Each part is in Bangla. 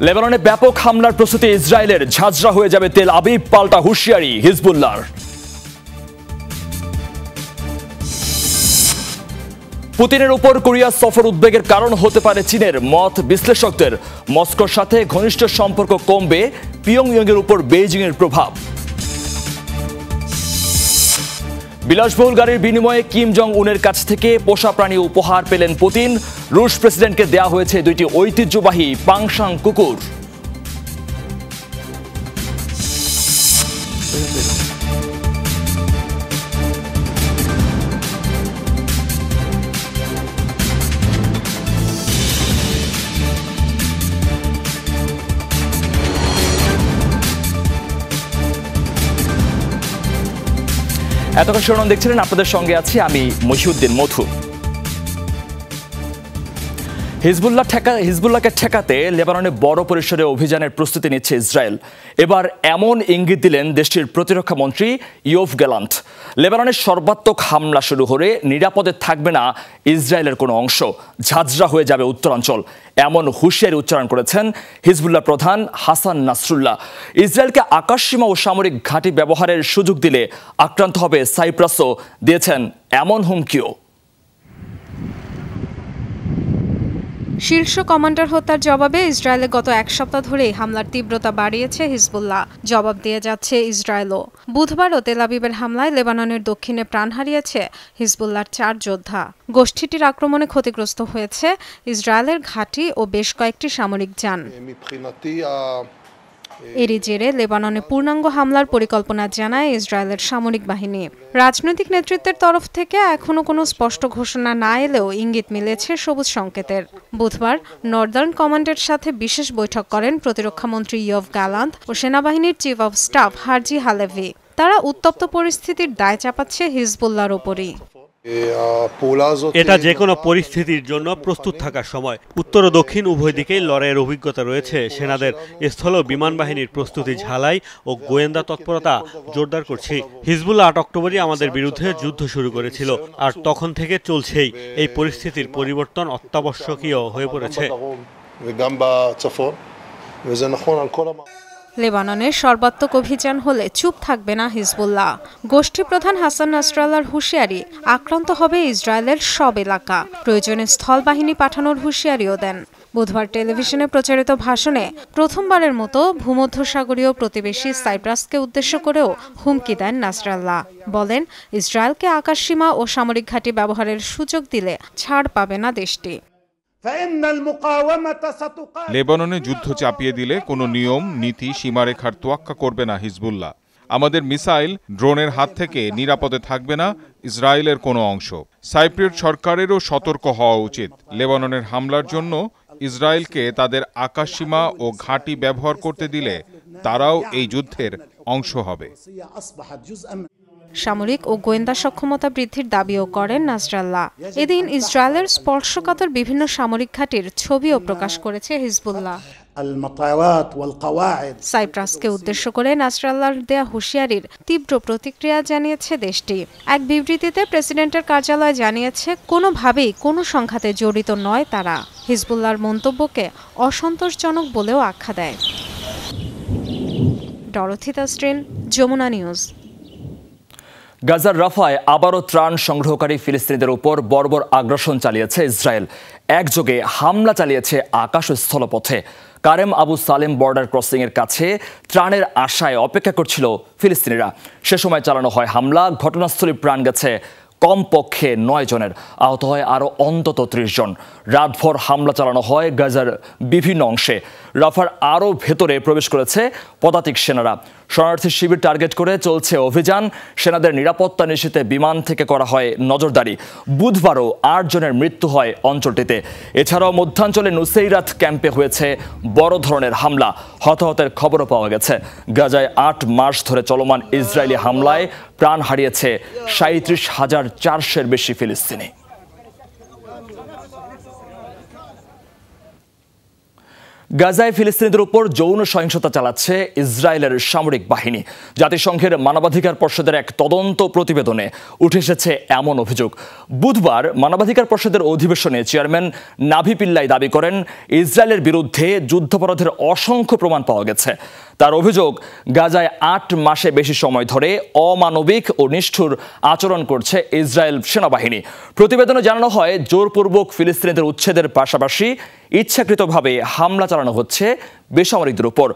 লেবাননে ব্যাপক হামলার প্রস্তুতি ইসরায়েলের, ঝাঁঝরা হয়ে যাবে তেল আবিব, পাল্টা হুঁশিয়ারি হিজবুল্লাহর। পুতিনের উপর কোরিয়া সফর উদ্বেগের কারণ হতে পারে চীনের, মত বিশ্লেষকদের। মস্কোর সাথে ঘনিষ্ঠ সম্পর্ক কমবে, পিয়ংইয়ংয়ের উপর বেইজিংয়ের প্রভাব। বিলাসবহুল গাড়ির বিনিময়ে কিম জং উনের কাছ থেকে পোষা প্রাণী উপহার পেলেন পুতিন। রুশ প্রেসিডেন্টকে দেয়া হয়েছে 2টি ঐতিহ্যবাহী পাংশাং কুকুর। এতক্ষণ শিরোনাম দেখছিলেন, আপনাদের সঙ্গে আছি আমি মহিউদ্দিন মধু। হিজবুল্লাহকে ঠেকাতে লেবাননে বড় পরিসরে অভিযানের প্রস্তুতি নিচ্ছে ইসরায়েল। এবার এমন ইঙ্গিত দিলেন দেশটির প্রতিরক্ষা মন্ত্রী ইয়োভ গ্যালান্ট। লেবাননের সর্বাত্মক হামলা শুরু হলে নিরাপদে থাকবে না ইসরায়েলের কোনো অংশ, ঝাঁঝরা হয়ে যাবে উত্তরাঞ্চল, এমন হুঁশিয়ারি উচ্চারণ করেছেন হিজবুল্লাহ প্রধান হাসান নাসরুল্লাহ। ইসরায়েলকে আকাশসীমা ও সামরিক ঘাঁটি ব্যবহারের সুযোগ দিলে আক্রান্ত হবে সাইপ্রাসও দিয়েছেন এমন হুমকিও। শীর্ষ কমান্ডার হত্যার জবাবে ইসরায়েলে গত এক সপ্তাহ ধরেই হামলার তীব্রতা বাড়িয়েছে হিজবুল্লাহ। জবাব দিয়ে যাচ্ছে ইসরায়েলও। বুধবারও তেল আবিবের হামলায় লেবাননের দক্ষিণে প্রাণ হারিয়েছে হিজবুল্লাহর 4 যোদ্ধা। গোষ্ঠীটির আক্রমণে ক্ষতিগ্রস্ত হয়েছে ইসরায়েলের ঘাঁটি ও বেশ কয়েকটি সামরিক যান। এরই জেরে লেবাননে পূর্ণাঙ্গ হামলার পরিকল্পনা জানায় ইসরায়েলের সামরিক বাহিনী। রাজনৈতিক নেতৃত্বের তরফ থেকে এখনও কোনো স্পষ্ট ঘোষণা না এলেও ইঙ্গিত মিলেছে সবুজ সংকেতের। বুধবার নর্দার্ন কমান্ডের সাথে বিশেষ বৈঠক করেন প্রতিরক্ষামন্ত্রী ইয়োভ গ্যালান্ট ও সেনাবাহিনীর chief of staff Herzi Halevi. তারা উত্তপ্ত পরিস্থিতির দায় চাপাচ্ছে হিজবুল্লাহর ওপরই। এটা যে কোনো পরিস্থিতির জন্য প্রস্তুত থাকার সময়। উত্তর ও দক্ষিণ উভয় দিকেই লড়াইয়ের অভিজ্ঞতা রয়েছে সেনাদের। স্থল ও বিমান বাহিনীর প্রস্তুতি ঝালাই ও গোয়েন্দা তৎপরতা জোরদার করছি। হিজবুল্লাহ 8 অক্টোবরই আমাদের বিরুদ্ধে যুদ্ধ শুরু করেছিল, আর তখন থেকে চলছেই। এই পরিস্থিতির পরিবর্তন অত্যাবশ্যকীয় হয়ে পড়েছে। লেবাননের সর্বাত্মক অভিযান হলে চুপ থাকবে না হিজবুল্লাহ। গোষ্ঠী প্রধান হাসান নাসরাল্লাহর হুঁশিয়ারি, আক্রান্ত হবে ইসরায়েলের সব এলাকা, প্রয়োজনে স্থল বাহিনী পাঠানোর হুঁশিয়ারিও দেন। বুধবার টেলিভিশনে প্রচারিত ভাষণে প্রথমবারের মতো ভূমধ্যসাগরীয় প্রতিবেশী সাইপ্রাসকে উদ্দেশ্য করেও হুমকি দেন নাসরাল্লাহ। বলেন, ইসরায়েলকে আকাশসীমা ও সামরিক ঘাঁটি ব্যবহারের সুযোগ দিলে ছাড় পাবে না দেশটি। লেবাননে যুদ্ধ চাপিয়ে দিলে কোনো নিয়ম নীতি সীমারেখার তোয়াক্কা করবে না হিজবুল্লাহ। আমাদের মিসাইল ড্রোনের হাত থেকে নিরাপদে থাকবে না ইসরায়েলের কোনো অংশ। সাইপ্রিয়ট সরকারেরও সতর্ক হওয়া উচিত। লেবাননের হামলার জন্য ইসরায়েলকে তাদের আকাশসীমা ও ঘাঁটি ব্যবহার করতে দিলে তারাও এই যুদ্ধের অংশ হবে। সামরিক ও গোয়েন্দা সক্ষমতা বৃদ্ধির দাবিও করেন নাসরাল্লাহ। এদিন ইসরায়েলের স্পর্শকাতর বিভিন্ন সামরিক ঘাঁটির ছবিও প্রকাশ করেছে হিজবুল্লাহ। সাইপ্রাসকে উদ্দেশ্য করে নাসরাল্লাহর দেয়া হুঁশিয়ারির তীব্র প্রতিক্রিয়া জানিয়েছে দেশটি। এক বিবৃতিতে প্রেসিডেন্টের কার্যালয় জানিয়েছে, কোনোভাবেই কোনো সংঘাতে জড়িত নয় তারা। হিজবুল্লাহর মন্তব্যকে অসন্তোষজনক বলেও আখ্যা দেয়। Dorothy Tasrin, Jamuna News. গাজার রাফায় আবারও ত্রাণ সংগ্রহকারী ফিলিস্তিনিদের উপর বর্বর আগ্রাসন চালিয়েছে ইসরায়েল। একযোগে হামলা চালিয়েছে আকাশ ও স্থলপথে। কারেম আবু সালেম বর্ডার ক্রসিংয়ের কাছে ত্রাণের আশায় অপেক্ষা করছিল ফিলিস্তিনিরা। সে সময় চালানো হয় হামলা। ঘটনাস্থলে প্রাণ গেছে কমপক্ষে 9 জনের, আহত হয় আরও অন্তত 30 জন। রাতভর হামলা চালানো হয় গাজার বিভিন্ন অংশে। রাফার আরও ভেতরে প্রবেশ করেছে পদাতিক সেনারা। শরণার্থী শিবির টার্গেট করে চলছে অভিযান। সেনাদের নিরাপত্তা নিশ্চিতে বিমান থেকে করা হয় নজরদারি। বুধবারও 8 জনের মৃত্যু হয় অঞ্চলটিতে। এছাড়াও মধ্যাঞ্চলে নুসেইরাত ক্যাম্পে হয়েছে বড় ধরনের হামলা। হতাহতের খবরও পাওয়া গেছে। গাজায় 8 মাস ধরে চলমান ইসরায়েলি হামলায় প্রাণ হারিয়েছে 37,400-এর বেশি ফিলিস্তিনি। গাজায় ফিলিস্তিনিদের উপর যৌন সহিংসতা চালাচ্ছে ইসরায়েলের সামরিক বাহিনী। জাতিসংঘের মানবাধিকার পরিষদের এক তদন্ত প্রতিবেদনে উঠে এসেছে এমন অভিযোগ। বুধবার মানবাধিকার পরিষদের অধিবেশনে চেয়ারম্যান নাভি পিল্লাই দাবি করেন, ইসরায়েলের বিরুদ্ধে যুদ্ধাপরাধের অসংখ্য প্রমাণ পাওয়া গেছে। তার অভিযোগ, গাজায় 8 মাসে বেশি সময় ধরে অমানবিক ও নিষ্ঠুর আচরণ করছে ইসরায়েল সেনাবাহিনী। প্রতিবেদনে জানানো হয়, জোরপূর্বক ফিলিস্তিনিদের উচ্ছেদের পাশাপাশি ইচ্ছাকৃতভাবে হামলা চালানো হচ্ছে বেসামরিকদের উপর।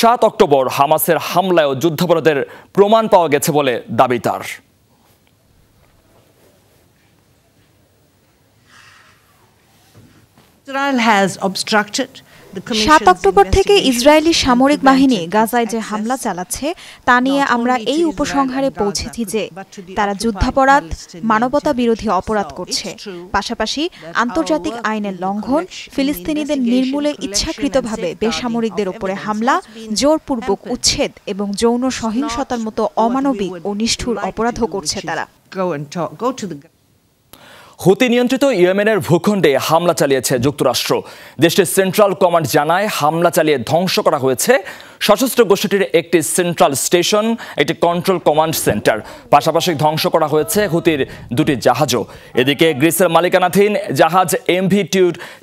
7 অক্টোবর হামাসের হামলায়ও যুদ্ধাপরাধের প্রমাণ পাওয়া গেছে বলে দাবি তার। 7 অক্টোবর থেকে ইসরায়েলি সামরিক বাহিনী গাজায় যে হামলা চালাচ্ছে তা নিয়ে আমরা এই উপসংহারে পৌঁছেছি যে তারা যুদ্ধাপরাধ, মানবতা বিরোধী অপরাধ করছে। পাশাপাশি আন্তর্জাতিক আইনের লঙ্ঘন, ফিলিস্তিনিদের নির্মূলে ইচ্ছাকৃতভাবে বেসামরিকদের উপরে হামলা, জোরপূর্বক উচ্ছেদ এবং যৌন সহিংসতার মতো অমানবিক ও নিষ্ঠুর অপরাধও করছে তারা। হুতি নিয়ন্ত্রিত ইয়েমেনের ভূখণ্ডে হামলা চালিয়েছে যুক্তরাষ্ট্র। দেশটির সেন্ট্রাল কমান্ড জানায়, হামলা চালিয়ে ধ্বংস করা হয়েছে সশস্ত্র গোষ্ঠীটির একটি সেন্ট্রাল স্টেশন, একটি কন্ট্রোল কমান্ড সেন্টার। পাশাপাশি ধ্বংস করা হয়েছে হুতির 2টি জাহাজও। এদিকে গ্রিসের মালিকানাধীন জাহাজ MV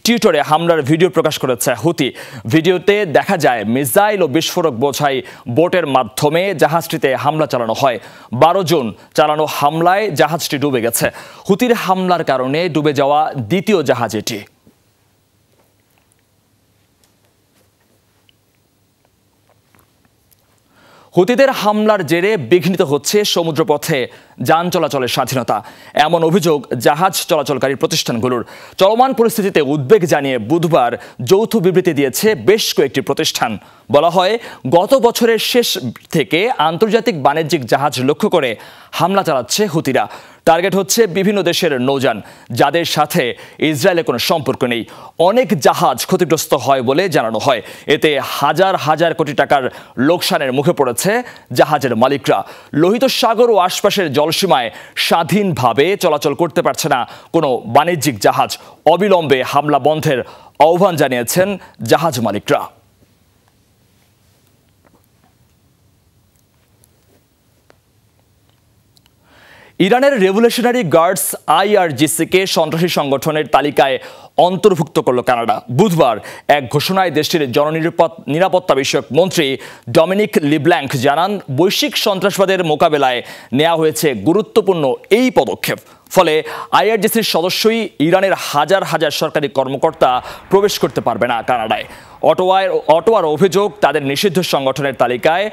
টিউটরে হামলার ভিডিও প্রকাশ করেছে হুতি। ভিডিওতে দেখা যায় মিসাইল ও বিস্ফোরক বোঝাই বোটের মাধ্যমে জাহাজটিতে হামলা চালানো হয়। 12 জুন চালানো হামলায় জাহাজটি ডুবে গেছে। হুতির হামলার কারণে ডুবে যাওয়া দ্বিতীয় জাহাজ এটি। হুতিদের হামলার জেরে বিঘ্নিত হচ্ছে সমুদ্রপথে যান চলাচলের স্বাধীনতা, এমন অভিযোগ জাহাজ চলাচলকারী প্রতিষ্ঠানগুলোর। চলমান পরিস্থিতিতে উদ্বেগ জানিয়ে বুধবার যৌথ বিবৃতি দিয়েছে বেশ কয়েকটি প্রতিষ্ঠান। বলা হয়, গত বছরের শেষ থেকে আন্তর্জাতিক বাণিজ্যিক জাহাজ লক্ষ্য করে হামলা চালাচ্ছে হুতিরা। টার্গেট হচ্ছে বিভিন্ন দেশের নৌযান, যাদের সাথে ইসরায়েলের কোনো সম্পর্ক নেই। অনেক জাহাজ ক্ষতিগ্রস্ত হয় বলে জানানো হয়। এতে হাজার হাজার কোটি টাকার লোকসানের মুখে পড়েছে জাহাজের মালিকরা। লোহিত সাগর ও আশপাশের জলসীমায় স্বাধীনভাবে চলাচল করতে পারছে না কোনো বাণিজ্যিক জাহাজ। অবিলম্বে হামলা বন্ধের আহ্বান জানিয়েছেন জাহাজ মালিকরা। ইরানের রেভলিউশনারি গার্ডস IRGC-কে সন্ত্রাসী সংগঠনের তালিকায় অন্তর্ভুক্ত করল কানাডা। বুধবার এক ঘোষণায় দেশটির জননিরাপত্তা বিষয়ক মন্ত্রী ডমিনিক লিব্ল্যাঙ্ক জানান, বৈশ্বিক সন্ত্রাসবাদের মোকাবেলায় নেওয়া হয়েছে গুরুত্বপূর্ণ এই পদক্ষেপ। ফলে IRGC-র সদস্যই ইরানের হাজার হাজার সরকারি কর্মকর্তা প্রবেশ করতে পারবে না কানাডায়। অটোয়ার অভিযোগ, তাদের নিষিদ্ধ সংগঠনের তালিকায়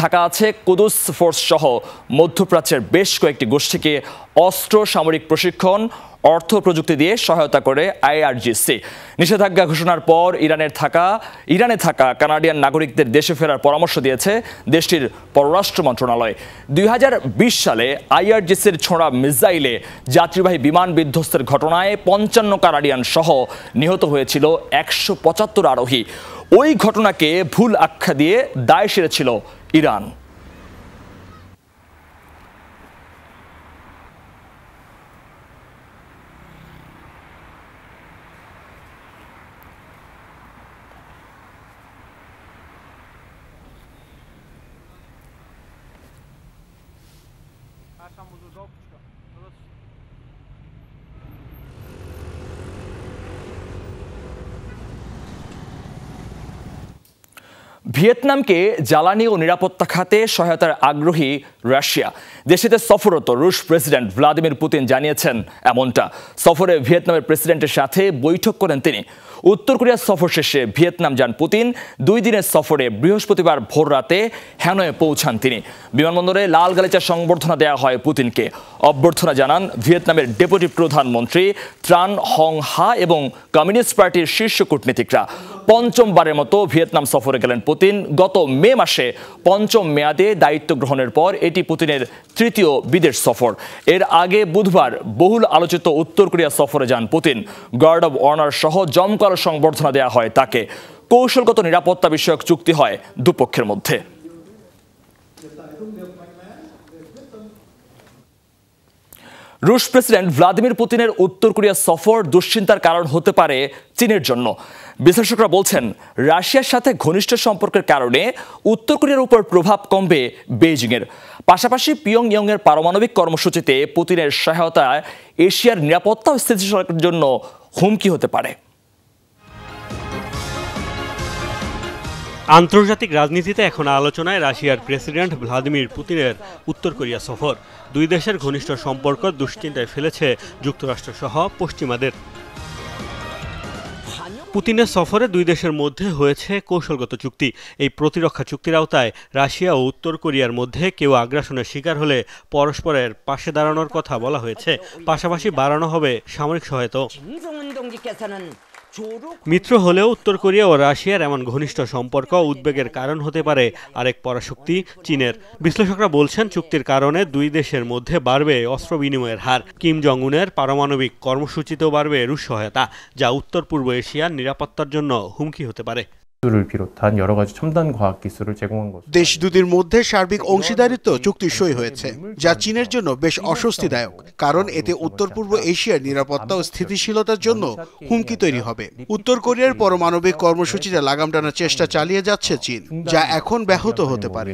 থাকা আছে কুদুস ফোর্স সহ মধ্যপ্রাচ্যের বেশ কয়েকটি গোষ্ঠীকে অস্ত্র, সামরিক প্রশিক্ষণ, অর্থ প্রযুক্তি দিয়ে সহায়তা করে IRGC। নিষেধাজ্ঞা ঘোষণার পর ইরানে থাকা কানাডিয়ান নাগরিকদের দেশে ফেরার পরামর্শ দিয়েছে দেশটির পররাষ্ট্র মন্ত্রণালয়। 2020 সালে IRGC-র ছোড়া মিসাইলে যাত্রীবাহী বিমান বিধ্বস্তের ঘটনায় 55 কানাডিয়ান সহ নিহত হয়েছিল 175 আরোহী। ওই ঘটনাকে ভুল আখ্যা দিয়ে দায় সেরেছিল ইরান। ভিয়েতনামকে জ্বালানি ও নিরাপত্তা খাতে সহায়তার আগ্রহী রাশিয়া। দেশটিতে সফররত রুশ প্রেসিডেন্ট ভ্লাদিমির পুতিন জানিয়েছেন এমনটা। সফরে ভিয়েতনামের প্রেসিডেন্টের সাথে বৈঠক করেন তিনি। উত্তর কোরিয়া সফর শেষে ভিয়েতনাম যান পুতিন। 2 দিনের সফরে বৃহস্পতিবার ভোর রাতে হ্যানয়ে পৌঁছান তিনি। বিমানবন্দরে লাল গালিচা সংবর্ধনা দেওয়া হয় পুতিনকে। অভ্যর্থনা জানান ভিয়েতনামের ডেপুটি প্রধানমন্ত্রী ত্রান হং হা এবং কমিউনিস্ট পার্টির শীর্ষ কূটনীতিকরা। 5মবারের মতো ভিয়েতনাম সফরে গেলেন পুতিন। গত মে মাসে 5ম মেয়াদে দায়িত্ব গ্রহণের পর এটি পুতিনের 3য় বিদেশ সফর। এর আগে বুধবার বহুল আলোচিত উত্তর কোরিয়া সফরে যান পুতিন। গার্ড অব অনার সহ জমকালো সংবর্ধনা দেওয়া হয় তাকে। কৌশলগত নিরাপত্তা বিষয়ক চুক্তি হয় দুপক্ষের মধ্যে। রুশ প্রেসিডেন্ট ভ্লাদিমির পুতিনের উত্তর কোরিয়া সফর দুশ্চিন্তার কারণ হতে পারে চীনের জন্য। বিশ্লেষকরা বলছেন, রাশিয়ার সাথে ঘনিষ্ঠ সম্পর্কের কারণে উত্তর কোরিয়ার উপর প্রভাব কমবে বেইজিংয়ের। পাশাপাশি পিয়ংইয়ংয়ের পারমাণবিক কর্মসূচিতে পুতিনের সহায়তায় এশিয়ার নিরাপত্তা ও স্থিতিশীলতার জন্য হুমকি হতে পারে। আন্তর্জাতিক রাজনীতিতে এখন আলোচনায় রাশিয়ার প্রেসিডেন্ট ভ্লাদিমির পুতিনের উত্তর কোরিয়া সফর। দুই দেশের ঘনিষ্ঠ সম্পর্ক দুশ্চিন্তায় ফেলেছে যুক্তরাষ্ট্রসহ পশ্চিমাদের। পুতিনের সফরে দুই দেশের মধ্যে হয়েছে কৌশলগত চুক্তি। এই প্রতিরক্ষা চুক্তির আওতায় রাশিয়া ও উত্তর কোরিয়ার মধ্যে কেউ আগ্রাসনের শিকার হলে পরস্পরের পাশে দাঁড়ানোর কথা বলা হয়েছে। পাশাপাশি বাড়ানো হবে সামরিক সহায়তা। মিত্র হলেও উত্তর কোরিয়া ও রাশিয়ার এমন ঘনিষ্ঠ সম্পর্ক উদ্বেগের কারণ হতে পারে আরেক পরাশক্তি চীনের। বিশ্লেষকরা বলছেন, চুক্তির কারণে দুই দেশের মধ্যে বাড়বে অস্ত্র বিনিময়ের হার। কিম জং উনের পারমাণবিক কর্মসূচিতেও বাড়বে রুশ সহায়তা, যা উত্তর পূর্ব এশিয়ার নিরাপত্তার জন্য হুমকি হতে পারে। দেশ দুটির মধ্যে সার্বিক অংশীদারিত্ব চুক্তি সই হয়েছে, যা চীনের জন্য বেশ অস্বস্তিদায়ক, কারণ এতে উত্তর পূর্ব এশিয়ার নিরাপত্তা ও স্থিতিশীলতার জন্য হুমকি তৈরি হবে। উত্তর কোরিয়ার পারমাণবিক কর্মসূচিতে লাগাম টানার চেষ্টা চালিয়ে যাচ্ছে চীন, যা এখন ব্যাহত হতে পারে।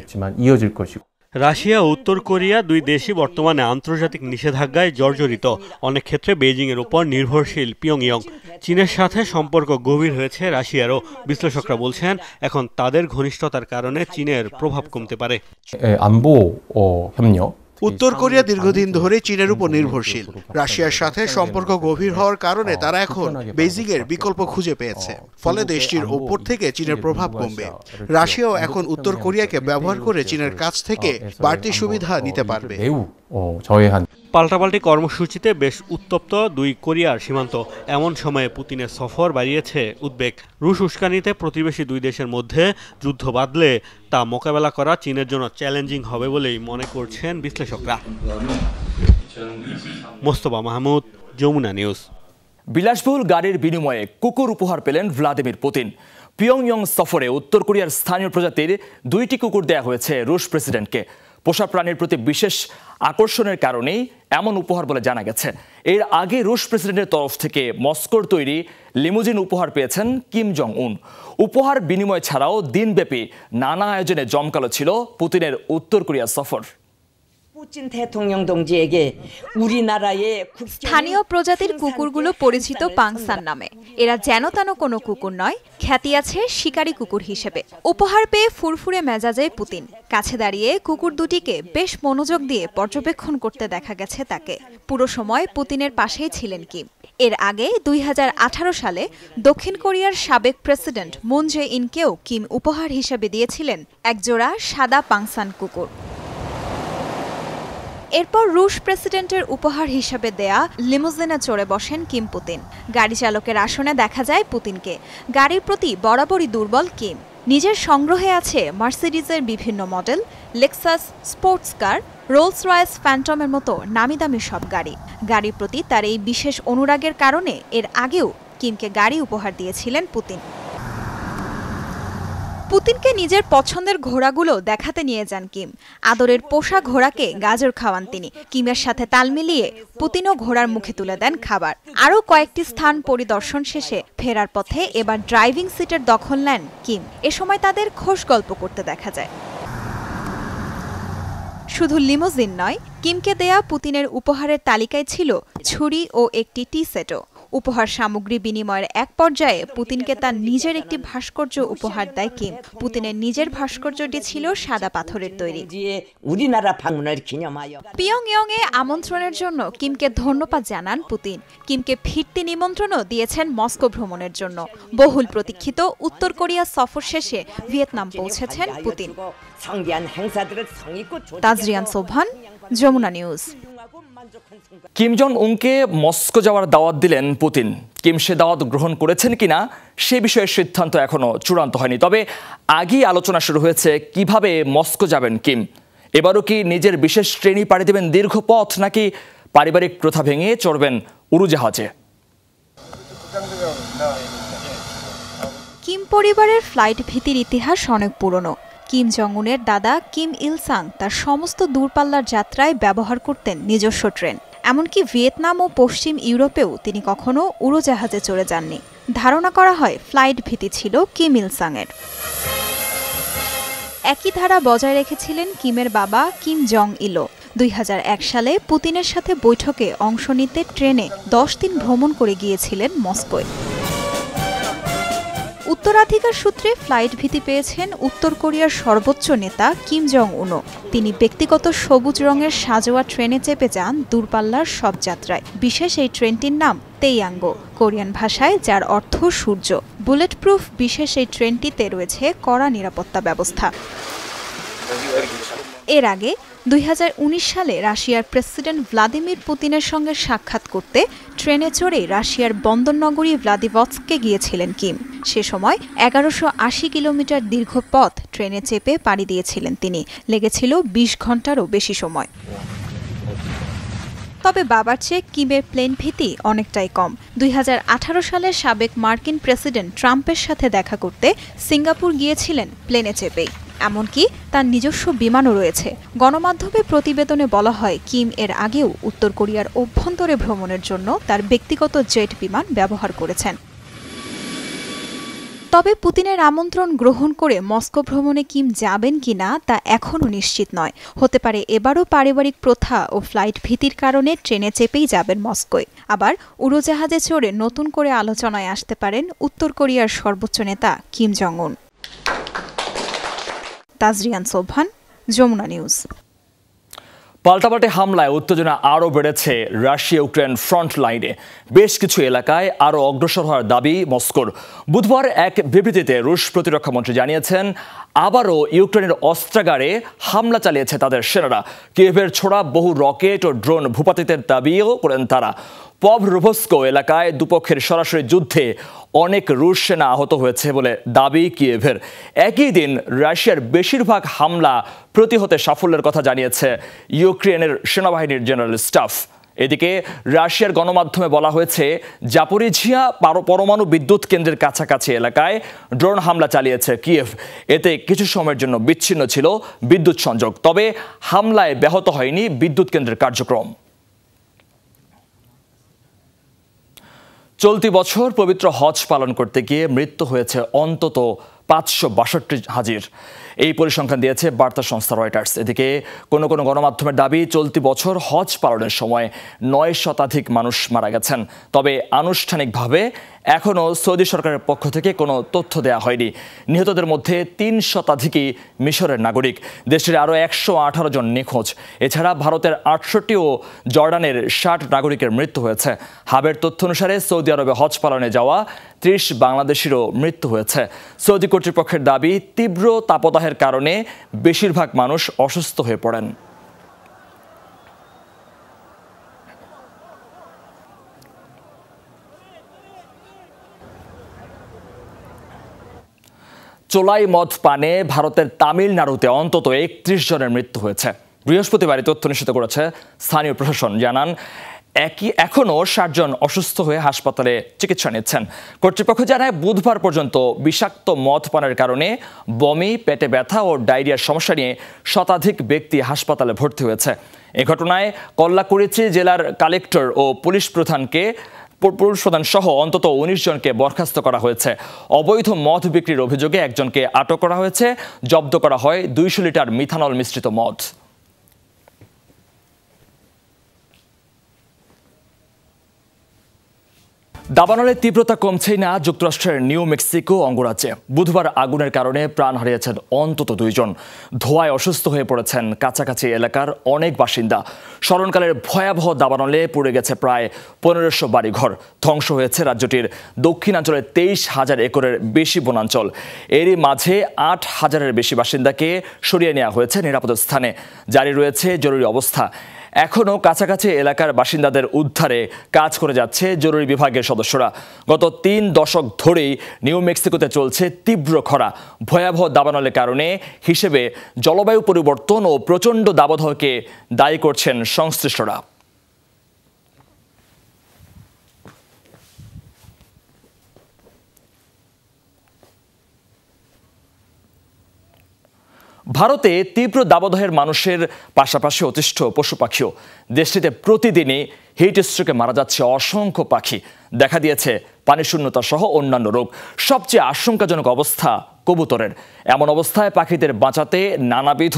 রাশিয়া ও উত্তর কোরিয়া দুই দেশই বর্তমানে আন্তর্জাতিক নিষেধাজ্ঞায় জর্জরিত। অনেক ক্ষেত্রে বেইজিংয়ের উপর নির্ভরশীল পিয়ংইয়ং। চীনের সাথে সম্পর্ক গভীর হয়েছে রাশিয়ারও। বিশ্লেষকরা বলছেন, এখন তাদের ঘনিষ্ঠতার কারণে চীনের প্রভাব কমতে পারে। উত্তর কোরিয়া দীর্ঘদিন ধরে চীনের উপর নির্ভরশীল। রাশিয়ার সাথে সম্পর্ক গভীর হওয়ার কারণে তারা এখন বেইজিংয়ের বিকল্প খুঁজে পেয়েছে, ফলে দেশটির উপর থেকে চীনের প্রভাব কমবে। রাশিয়াও এখন উত্তর কোরিয়াকে ব্যবহার করে চীনের কাছ থেকে বাড়তি সুবিধা নিতে পারবে। পাল্টাপাল্টি কর্মসূচিতে বেশ উত্তপ্ত দুই কোরিয়ার সীমান্ত। এমন সময়ে পুতিনের সফর বাড়িয়েছে উদ্বেগ। রুশ উস্কানিতে প্রতিবেশী দুই দেশের মধ্যে যুদ্ধ বাঁধলে তা মোকাবেলা করা চীনের জন্য চ্যালেঞ্জিং হবে বলেই মনে করছেন বিশ্লেষকরা। মোস্তফা মাহমুদ, যমুনা নিউজ। বিলাসবহুল গাড়ির বিনিময়ে কুকুর উপহার পেলেন ভ্লাদিমির পুতিন। পিয়ংইয়ং সফরে উত্তর কোরিয়ার স্থানীয় প্রজাতির 2টি কুকুর দেয়া হয়েছে রুশ প্রেসিডেন্টকে। পোষা প্রাণীর প্রতি বিশেষ আকর্ষণের কারণেই এমন উপহার বলে জানা গেছে। এর আগে রুশ প্রেসিডেন্টের তরফ থেকে মস্কোর তৈরি লিমুজিন উপহার পেয়েছেন কিম জং উন। উপহার বিনিময় ছাড়াও দিনব্যাপী নানা আয়োজনে জমকালো ছিল পুতিনের উত্তর কোরিয়া সফর। স্থানীয় প্রজাতির কুকুরগুলো পরিচিত পাংসান নামে। এরা যেন তেন কোনো কুকুর নয়, খ্যাতি আছে শিকারী কুকুর হিসেবে। উপহার পেয়ে ফুরফুরে মেজাজে পুতিন। কাছে দাঁড়িয়ে কুকুর দুটিকে বেশ মনোযোগ দিয়ে পর্যবেক্ষণ করতে দেখা গেছে তাকে। পুরো সময় পুতিনের পাশেই ছিলেন কিম। এর আগে 2018 সালে দক্ষিণ কোরিয়ার সাবেক প্রেসিডেন্ট মুন জে ইনকেও কিম উপহার হিসেবে দিয়েছিলেন একজোড়া সাদা পাংসান কুকুর। এরপর রুশ প্রেসিডেন্টের উপহার হিসেবে দেয়া লিমুজিনে চড়ে বসেন কিম পুতিন। গাড়ি চালকের আসনে দেখা যায় পুতিনকে। গাড়ির প্রতি বরাবরই দুর্বল কিম। নিজের সংগ্রহে আছে মার্সিডিজের বিভিন্ন model, Lexus sports car, Rolls Royce ফ্যান্টমের মতো নামিদামি সব গাড়ি। গাড়ির প্রতি তার এই বিশেষ অনুরাগের কারণে এর আগেও কিমকে গাড়ি উপহার দিয়েছিলেন পুতিন। পুতিনকে নিজের পছন্দের ঘোড়াগুলো দেখাতে নিয়ে যান কিম। আদরের পোষা ঘোড়াকে গাজর খাওয়ান তিনি। কিমের সাথে তাল মিলিয়ে পুতিনও ঘোড়ার মুখে তুলে দেন খাবার। আরও কয়েকটি স্থান পরিদর্শন শেষে ফেরার পথে এবার ড্রাইভিং সিটের দখল নেন কিম। এ সময় তাদের খোশ গল্প করতে দেখা যায়। শুধু লিমোজিন নয়, কিমকে দেয়া পুতিনের উপহারের তালিকায় ছিল ছুরি ও একটি টি সেটও। উপহার সামগ্রী বিনিময়ের এক পর্যায়ে পুতিনকে তার নিজের একটি ভাস্কর্য উপহার দেয় কিম। পুতিনের নিজের ভাস্কর্যটি ছিল সাদা পাথরের তৈরি। পিয়ংইয়ংয়ে আমন্ত্রণের জন্য কিমকে ধন্যবাদ জানান পুতিন। কিমকে ফিরতি নিমন্ত্রণও দিয়েছেন মস্কো ভ্রমণের জন্য। বহুল প্রতীক্ষিত উত্তর কোরিয়া সফর শেষে ভিয়েতনাম পৌঁছেছেন Putin. Tajrian Sovan, Jamuna news. Kim Jong উনকে মস্কো যাওয়ার দাওয়াত দিলেন পুতিন। কিম সে দাওয়াত গ্রহণ করেছেন কিনা সে বিষয়ে সিদ্ধান্ত এখনো চূড়ান্ত হয়নি। তবে আগেই আলোচনা শুরু হয়েছে কিভাবে মস্কো যাবেন কিম। এবারও কি নিজের বিশেষ ট্রেনই পাড়ি দেবেন দীর্ঘ পথ, নাকি পারিবারিক প্রথা ভেঙে চড়বেন উড়োজাহাজে? কিম পরিবারের ফ্লাইট ভীতির ইতিহাস অনেক পুরনো। কিম জং উনের দাদা কিম ইল সাং তার সমস্ত দূরপাল্লার যাত্রায় ব্যবহার করতেন নিজস্ব ট্রেন। এমনকি ভিয়েতনাম ও পশ্চিম ইউরোপেও তিনি কখনো উড়োজাহাজে চড়ে যাননি। ধারণা করা হয় ফ্লাইট ভীতি ছিল কিম ইল সাংয়ের। একই ধারা বজায় রেখেছিলেন কিমের বাবা কিম জং ইলও। 2001 সালে পুতিনের সাথে বৈঠকে অংশ নিতে ট্রেনে 10 দিন ভ্রমণ করে গিয়েছিলেন মস্কোয়। উত্তরাধিকার সূত্রে ফ্লাইট ভীতি পেয়েছেন উত্তর কোরিয়ার সর্বোচ্চ নেতা কিম জং উনও। তিনি ব্যক্তিগত সবুজ রঙের সাজোয়া ট্রেনে চেপে যান দূরপাল্লার সব যাত্রায়। বিশেষ এই ট্রেনটির নাম তেইয়াঙ্গো, কোরিয়ান ভাষায় যার অর্থ সূর্য। বুলেট প্রুফ বিশেষ এই ট্রেনটিতে রয়েছে কড়া নিরাপত্তা ব্যবস্থা। এর আগে 2019 সালে রাশিয়ার প্রেসিডেন্ট ভ্লাদিমির পুতিনের সঙ্গে সাক্ষাৎ করতে ট্রেনে চড়ে রাশিয়ার বন্দরনগরী ভ্লাদিভস্টকে গিয়েছিলেন কিম। সে সময় 1180 কিলোমিটার দীর্ঘ পথ ট্রেনে চেপে পাড়ি দিয়েছিলেন তিনি। লেগেছিল 20 ঘন্টারও বেশি সময়। তবে বাবার চেয়ে কিমের প্লেন ভীতি অনেকটাই কম। 2018 সালে সাবেক মার্কিন প্রেসিডেন্ট ট্রাম্পের সাথে দেখা করতে সিঙ্গাপুর গিয়েছিলেন প্লেনে চেপেই। এমনকি তার নিজস্ব বিমানও রয়েছে। গণমাধ্যমে প্রতিবেদনে বলা হয় কিম এর আগেও উত্তর কোরিয়ার অভ্যন্তরে ভ্রমণের জন্য তার ব্যক্তিগত জেট বিমান ব্যবহার করেছেন। তবে পুতিনের আমন্ত্রণ গ্রহণ করে মস্কো ভ্রমণে কিম যাবেন কিনা তা এখনও নিশ্চিত নয়। হতে পারে এবারও পারিবারিক প্রথা ও ফ্লাইট ভীতির কারণে ট্রেনে চেপেই যাবেন মস্কোয়। আবার উড়োজাহাজে চড়ে নতুন করে আলোচনায় আসতে পারেন উত্তর কোরিয়ার সর্বোচ্চ নেতা কিম জং উন। তাজরিয়ান সোবহান, যমুনা নিউজ। পাল্টাপাল্টি হামলায় উত্তেজনা আরও বেড়েছে রাশিয়া ইউক্রেন ফ্রন্ট লাইনে। বেশ কিছু এলাকায় আরও অগ্রসর হওয়ার দাবি মস্কোর। বুধবার এক বিবৃতিতে রুশ প্রতিরক্ষামন্ত্রী জানিয়েছেন আবারও ইউক্রেনের অস্ত্রাগারে হামলা চালিয়েছে তাদের সেনারা। কিয়েভের ছোড়া বহু রকেট ও ড্রোন ভূপাতিতের দাবিও করেন তারা। পভরোভস্ক এলাকায় দুপক্ষের সরাসরি যুদ্ধে অনেক রুশ সেনা আহত হয়েছে বলে দাবি কিয়েভের। একই দিন রাশিয়ার বেশিরভাগ হামলা প্রতিহতে সাফল্যের কথা জানিয়েছে ইউক্রেনের সেনাবাহিনীর জেনারেল স্টাফ। এদিকে রাশিয়ার গণমাধ্যমে বলা হয়েছে জাপোরিঝিয়া পরমাণু বিদ্যুৎ কেন্দ্রের কাছাকাছি এলাকায় ড্রোন হামলা চালিয়েছে কিয়েভ। এতে কিছু সময়ের জন্য বিচ্ছিন্ন ছিল বিদ্যুৎ সংযোগ। তবে হামলায় ব্যাহত হয়নি বিদ্যুৎ কেন্দ্রের কার্যক্রম। চলতি বছর পবিত্র হজ পালন করতে গিয়ে মৃত্যু হয়েছে অন্তত 562 হাজির। এই পরিসংখ্যান দিয়েছে বার্তা সংস্থা রয়টার্স। এদিকে কোনো কোনো গণমাধ্যমের দাবি চলতি বছর হজ পালনের সময় 9 শতাধিক মানুষ মারা গেছেন। তবে আনুষ্ঠানিকভাবে এখনও সৌদি সরকারের পক্ষ থেকে কোনো তথ্য দেওয়া হয়নি। নিহতদের মধ্যে 3 শতাধিকই মিশরের নাগরিক। দেশের আরও 118 জন নিখোঁজ। এছাড়া ভারতের 68 ও জর্ডানের 60 নাগরিকের মৃত্যু হয়েছে। হাবের তথ্য অনুসারে সৌদি আরবে হজ পালনে যাওয়া 30 বাংলাদেশিরও মৃত্যু হয়েছে। সৌদি কর্তৃপক্ষের দাবি তীব্র তাপদাহের কারণে বেশিরভাগ মানুষ অসুস্থ হয়ে পড়েন। চোলাই মদ পানে ভারতের তামিলনাড়ুতে অন্তত 31 জনের মৃত্যু হয়েছে। বৃহস্পতিবার তথ্য নিশ্চিত করেছে স্থানীয় প্রশাসন। জানান এখনও 60 জন অসুস্থ হয়ে হাসপাতালে চিকিৎসা নিচ্ছেন। কর্তৃপক্ষ জানায় বুধবার পর্যন্ত বিষাক্ত মদ পানের কারণে বমি, পেটে ব্যথা ও ডায়রিয়ার সমস্যা নিয়ে শতাধিক ব্যক্তি হাসপাতালে ভর্তি হয়েছে। এ ঘটনায় কল্লাকুরিচি জেলার কালেক্টর ও পুলিশ প্রধান সহ অন্তত 19 জনকে বরখাস্ত করা হয়েছে। অবৈধ মদ বিক্রির অভিযোগে একজনকে আটক করা হয়েছে। জব্দ করা হয় 200 লিটার মিথানল মিশ্রিত মদ। দাবানলের তীব্রতা কমছেই না যুক্তরাষ্ট্রের নিউ মেক্সিকো অঙ্গরাজ্যে। বুধবার আগুনের কারণে প্রাণ হারিয়েছেন অন্তত 2 জন। ধোঁয়ায় অসুস্থ হয়ে পড়েছেন কাছাকাছি এলাকার অনেক বাসিন্দা। স্মরণকালের ভয়াবহ দাবানলে পুড়ে গেছে প্রায় 1500 বাড়িঘর। ধ্বংস হয়েছে রাজ্যটির দক্ষিণাঞ্চলের 23,000 একরের বেশি বনাঞ্চল। এরই মাঝে 8,000-এর বেশি বাসিন্দাকে সরিয়ে নেওয়া হয়েছে নিরাপদ স্থানে। জারি রয়েছে জরুরি অবস্থা। এখনও কাছাকাছি এলাকার বাসিন্দাদের উদ্ধারে কাজ করে যাচ্ছে জরুরি বিভাগের সদস্যরা। গত 3 দশক ধরেই নিউ মেক্সিকোতে চলছে তীব্র খরা। ভয়াবহ দাবানলের কারণে হিসেবে জলবায়ু পরিবর্তন ও প্রচণ্ড দাবদাহকে দায়ী করছেন সংশ্লিষ্টরা। ভারতে তীব্র দাবদাহের মানুষের পাশাপাশি অতিষ্ঠ পশু পাখিও। দেশটিতে প্রতিদিনই হিট স্ট্রোকে মারা যাচ্ছে অসংখ্য পাখি। দেখা দিয়েছে পানিশূন্যতা সহ অন্যান্য রোগ। সবচেয়ে আশঙ্কাজনক অবস্থা কবুতরের। এমন অবস্থায় পাখিদের বাঁচাতে নানাবিধ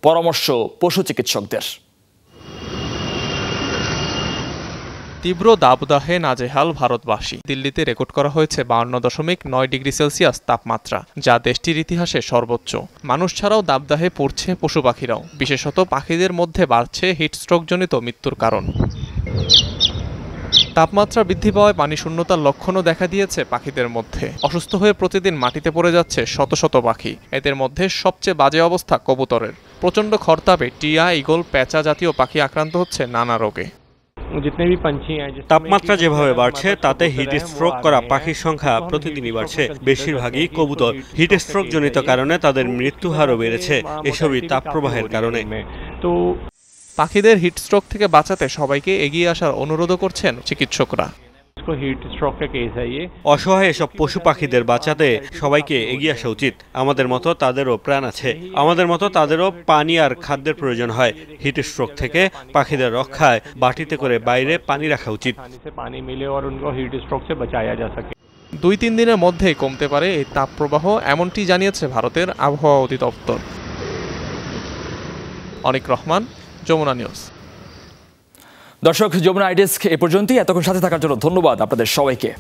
পরামর্শ পশু চিকিৎসকদের। তীব্র দাবদাহে নাজেহাল ভারতবাসী। দিল্লিতে রেকর্ড করা হয়েছে 52.9 ডিগ্রি সেলসিয়াস তাপমাত্রা, যা দেশটির ইতিহাসে সর্বোচ্চ। মানুষ ছাড়াও দাবদাহে পড়ছে পশু পাখিরাও। বিশেষত পাখিদের মধ্যে বাড়ছে হিটস্ট্রোকজনিত মৃত্যুর কারণ। তাপমাত্রা বৃদ্ধি পাওয়ায় পানিশূন্যতার লক্ষণও দেখা দিয়েছে পাখিদের মধ্যে। অসুস্থ হয়ে প্রতিদিন মাটিতে পড়ে যাচ্ছে শত শত পাখি। এদের মধ্যে সবচেয়ে বাজে অবস্থা কবুতরের। প্রচণ্ড খরতাপে টিয়া, ঈগল, পেঁচা জাতীয় পাখি আক্রান্ত হচ্ছে নানা রোগে। তাপমাত্রা যেভাবে বাড়ছে তাতে হিট স্ট্রোক করা পাখির সংখ্যা প্রতিদিনই বাড়ছে। বেশিরভাগই কবুতর। হিট স্ট্রোক জনিত কারণে তাদের মৃত্যু হারও বেড়েছে। এসবই তাপপ্রবাহের কারণে। পাখিদের হিটস্ট্রোক থেকে বাঁচাতে সবাইকে এগিয়ে আসার অনুরোধও করছেন চিকিৎসকরা। অসহায় এসব পশু পাখিদের বাঁচাতে সবাইকে এগিয়ে আসা উচিত। আমাদের মতো তাদেরও প্রাণ আছে, আমাদের মতো তাদেরও পানি আর খাদ্যের প্রয়োজন হয়। হিট স্ট্রোক থেকে পাখিদের রক্ষায় বাটিতে করে বাইরে পানি রাখা উচিত। 2-3 দিনের মধ্যেই কমতে পারে এই তাপপ্রবাহ, এমনটি জানিয়েছে ভারতের আবহাওয়া অধিদপ্তর। অনিক রহমান, যমুনা নিউজ। দর্শক, যমুনা আইডেস্ক এ পর্যন্তই। এতক্ষণ সাথে থাকার জন্য ধন্যবাদ আপনাদের সবাইকে।